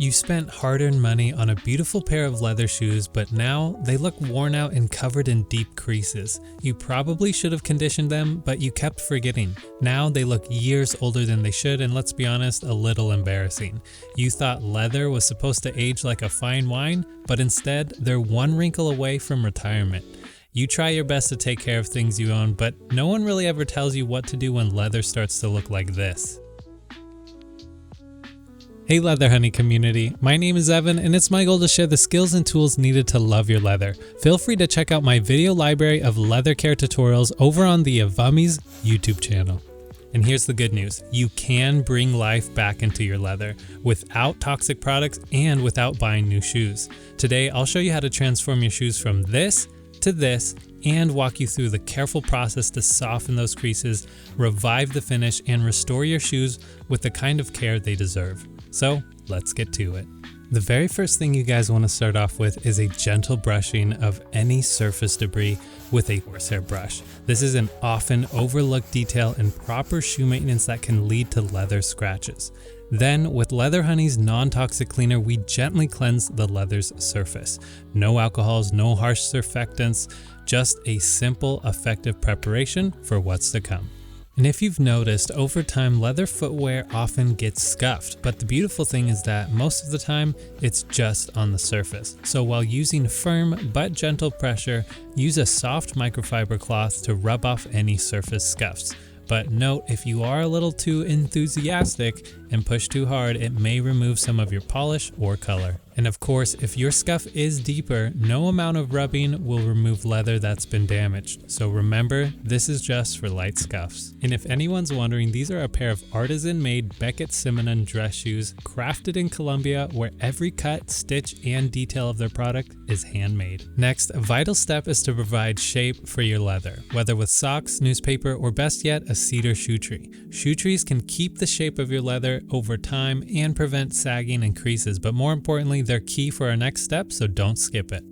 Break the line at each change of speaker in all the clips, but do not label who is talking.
You spent hard-earned money on a beautiful pair of leather shoes, but now they look worn out and covered in deep creases. You probably should have conditioned them, but you kept forgetting. Now they look years older than they should, and let's be honest, a little embarrassing. You thought leather was supposed to age like a fine wine, but instead they're one wrinkle away from retirement. You try your best to take care of things you own, but no one really ever tells you what to do when leather starts to look like this. Hey Leather Honey community, my name is Evan and it's my goal to share the skills and tools needed to love your leather. Feel free to check out my video library of leather care tutorials over on the Avami's YouTube channel. And here's the good news, you can bring life back into your leather without toxic products and without buying new shoes. Today I'll show you how to transform your shoes from this to this and walk you through the careful process to soften those creases, revive the finish, and restore your shoes with the kind of care they deserve. So let's get to it. The very first thing you guys want to start off with is a gentle brushing of any surface debris with a horsehair brush. This is an often overlooked detail in proper shoe maintenance that can lead to leather scratches. Then with Leather Honey's non-toxic cleaner, we gently cleanse the leather's surface. No alcohols, no harsh surfactants, just a simple, effective preparation for what's to come. And if you've noticed, over time, leather footwear often gets scuffed, but the beautiful thing is that most of the time, it's just on the surface. So while using firm but gentle pressure, use a soft microfiber cloth to rub off any surface scuffs. But note, if you are a little too enthusiastic and push too hard, it may remove some of your polish or color. And of course, if your scuff is deeper, no amount of rubbing will remove leather that's been damaged. So remember, this is just for light scuffs. And if anyone's wondering, these are a pair of artisan-made Beckett Simonon dress shoes crafted in Colombia, where every cut, stitch, and detail of their product is handmade. Next, a vital step is to provide shape for your leather, whether with socks, newspaper, or best yet, a cedar shoe tree. Shoe trees can keep the shape of your leather over time and prevent sagging and creases, but more importantly, they're key for our next step, so don't skip it.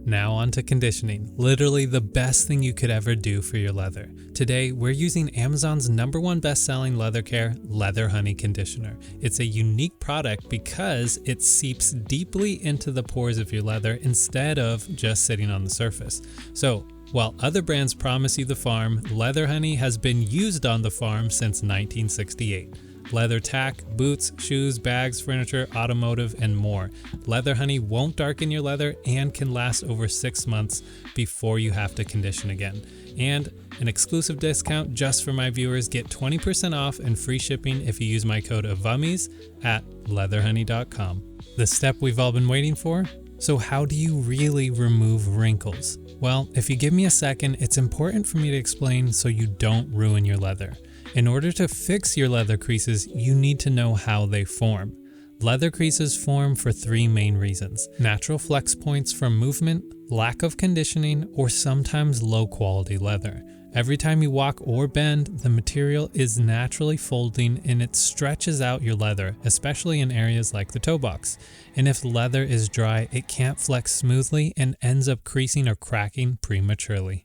Now on to conditioning, literally the best thing you could ever do for your leather. Today, we're using Amazon's #1 best-selling leather care, Leather Honey Conditioner. It's a unique product because it seeps deeply into the pores of your leather instead of just sitting on the surface. So, while other brands promise you the farm, Leather Honey has been used on the farm since 1968. Leather tack, boots, shoes, bags, furniture, automotive, and more. Leather Honey won't darken your leather and can last over 6 months before you have to condition again. And an exclusive discount just for my viewers, get 20% off and free shipping if you use my code AVAMIS at leatherhoney.com. The step we've all been waiting for? So how do you really remove wrinkles? Well, if you give me a second, it's important for me to explain so you don't ruin your leather. In order to fix your leather creases, you need to know how they form. Leather creases form for 3 main reasons: natural flex points from movement, lack of conditioning, or sometimes low quality leather. Every time you walk or bend, the material is naturally folding and it stretches out your leather, especially in areas like the toe box. And if leather is dry, it can't flex smoothly and ends up creasing or cracking prematurely.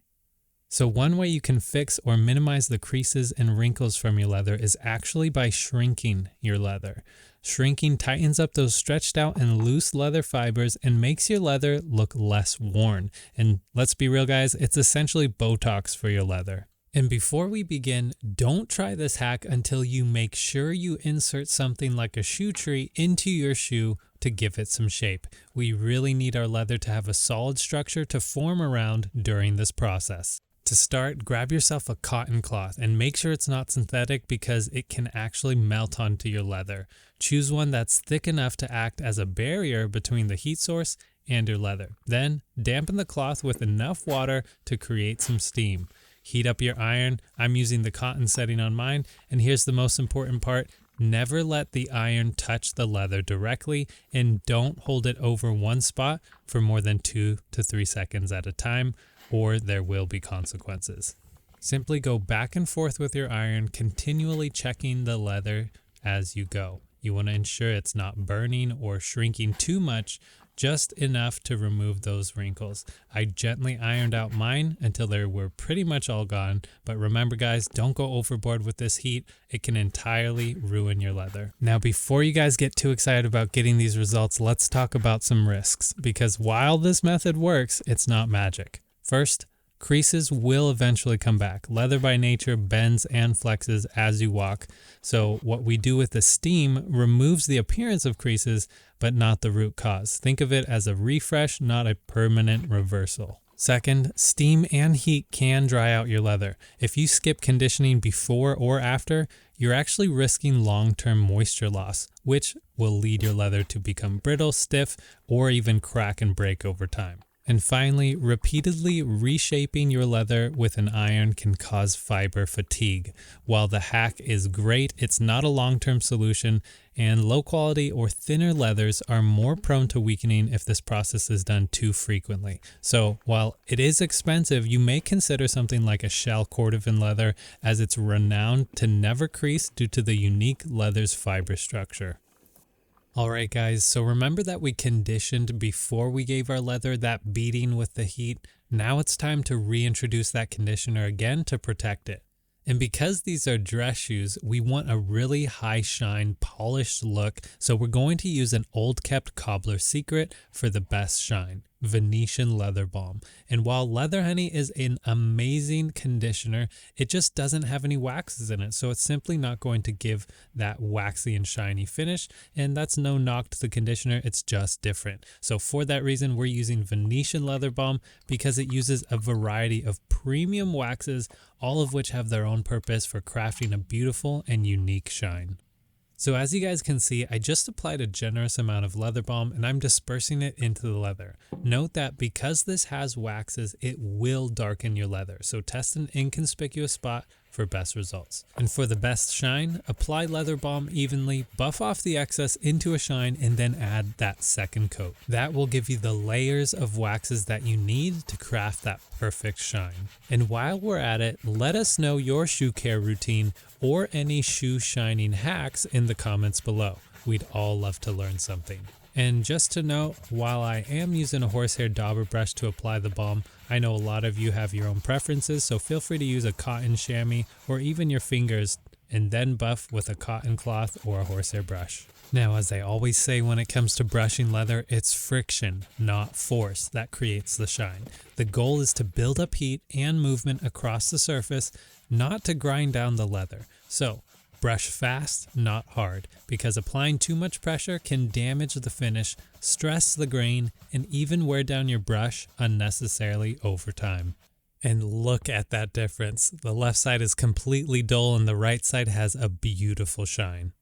So one way you can fix or minimize the creases and wrinkles from your leather is actually by shrinking your leather. Shrinking tightens up those stretched out and loose leather fibers and makes your leather look less worn. And let's be real guys, it's essentially Botox for your leather. And before we begin, don't try this hack until you make sure you insert something like a shoe tree into your shoe to give it some shape. We really need our leather to have a solid structure to form around during this process. To start, grab yourself a cotton cloth and make sure it's not synthetic because it can actually melt onto your leather. Choose one that's thick enough to act as a barrier between the heat source and your leather. Then, dampen the cloth with enough water to create some steam. Heat up your iron. I'm using the cotton setting on mine, and here's the most important part. Never let the iron touch the leather directly, and don't hold it over one spot for more than 2 to 3 seconds at a time, or there will be consequences. Simply go back and forth with your iron, continually checking the leather as you go. You want to ensure it's not burning or shrinking too much, just enough to remove those wrinkles. I gently ironed out mine until they were pretty much all gone. But remember guys, don't go overboard with this heat. It can entirely ruin your leather. Now, before you guys get too excited about getting these results, let's talk about some risks, because while this method works, it's not magic. First, creases will eventually come back. Leather by nature bends and flexes as you walk. So what we do with the steam removes the appearance of creases, but not the root cause. Think of it as a refresh, not a permanent reversal. Second, steam and heat can dry out your leather. If you skip conditioning before or after, you're actually risking long-term moisture loss, which will lead your leather to become brittle, stiff, or even crack and break over time. And finally, repeatedly reshaping your leather with an iron can cause fiber fatigue. While the hack is great, it's not a long-term solution, and low quality or thinner leathers are more prone to weakening if this process is done too frequently. So while it is expensive, you may consider something like a shell cordovan leather, as it's renowned to never crease due to the unique leather's fiber structure. Alright guys, so remember that we conditioned before we gave our leather that beating with the heat? Now it's time to reintroduce that conditioner again to protect it. And because these are dress shoes, we want a really high shine, polished look, so we're going to use an old kept cobbler secret for the best shine: Venetian leather balm. And while Leather Honey is an amazing conditioner, it just doesn't have any waxes in it, so it's simply not going to give that waxy and shiny finish. And that's no knock to the conditioner, it's just different. So for that reason, we're using Venetian leather balm because it uses a variety of premium waxes, all of which have their own purpose for crafting a beautiful and unique shine. So as you guys can see, I just applied a generous amount of leather balm and I'm dispersing it into the leather. Note that because this has waxes, it will darken your leather. So test an inconspicuous spot for best results. And for the best shine, apply leather balm evenly, buff off the excess into a shine, and then add that second coat. That will give you the layers of waxes that you need to craft that perfect shine. And while we're at it, let us know your shoe care routine or any shoe shining hacks in the comments below. We'd all love to learn something. And just to note, while I am using a horsehair dauber brush to apply the balm, I know a lot of you have your own preferences, so feel free to use a cotton chamois or even your fingers, and then buff with a cotton cloth or a horsehair brush. Now, as I always say when it comes to brushing leather, it's friction, not force, that creates the shine. The goal is to build up heat and movement across the surface, not to grind down the leather. So, brush fast, not hard, because applying too much pressure can damage the finish, stress the grain, and even wear down your brush unnecessarily over time. And look at that difference. The left side is completely dull and the right side has a beautiful shine.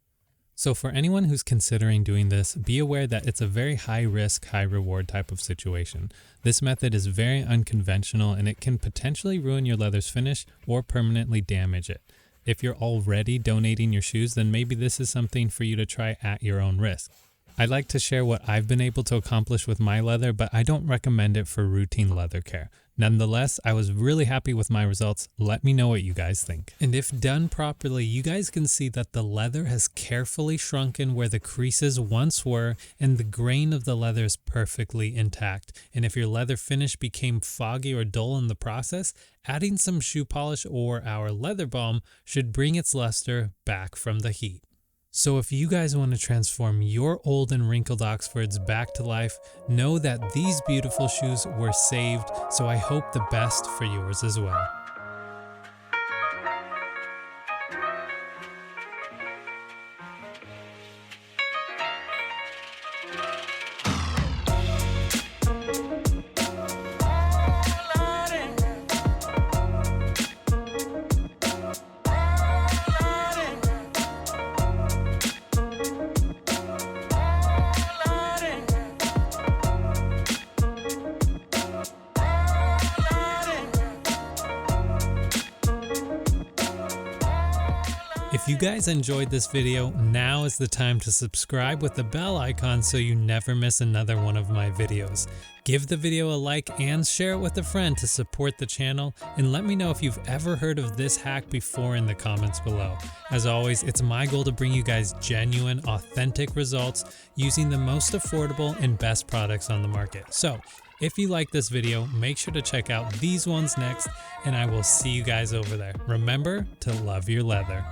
So for anyone who's considering doing this, be aware that it's a very high risk, high reward type of situation. This method is very unconventional and it can potentially ruin your leather's finish or permanently damage it. If you're already donating your shoes, then maybe this is something for you to try at your own risk. I'd like to share what I've been able to accomplish with my leather, but I don't recommend it for routine leather care. Nonetheless, I was really happy with my results. Let me know what you guys think. And if done properly, you guys can see that the leather has carefully shrunken where the creases once were, and the grain of the leather is perfectly intact. And if your leather finish became foggy or dull in the process, adding some shoe polish or our leather balm should bring its luster back from the heat. So if you guys want to transform your old and wrinkled Oxfords back to life, know that these beautiful shoes were saved, so I hope the best for yours as well. If you guys enjoyed this video, now is the time to subscribe with the bell icon so you never miss another one of my videos. Give the video a like and share it with a friend to support the channel, and let me know if you've ever heard of this hack before in the comments below. As always, it's my goal to bring you guys genuine, authentic results using the most affordable and best products on the market. So if you like this video, make sure to check out these ones next, and I will see you guys over there. Remember to love your leather.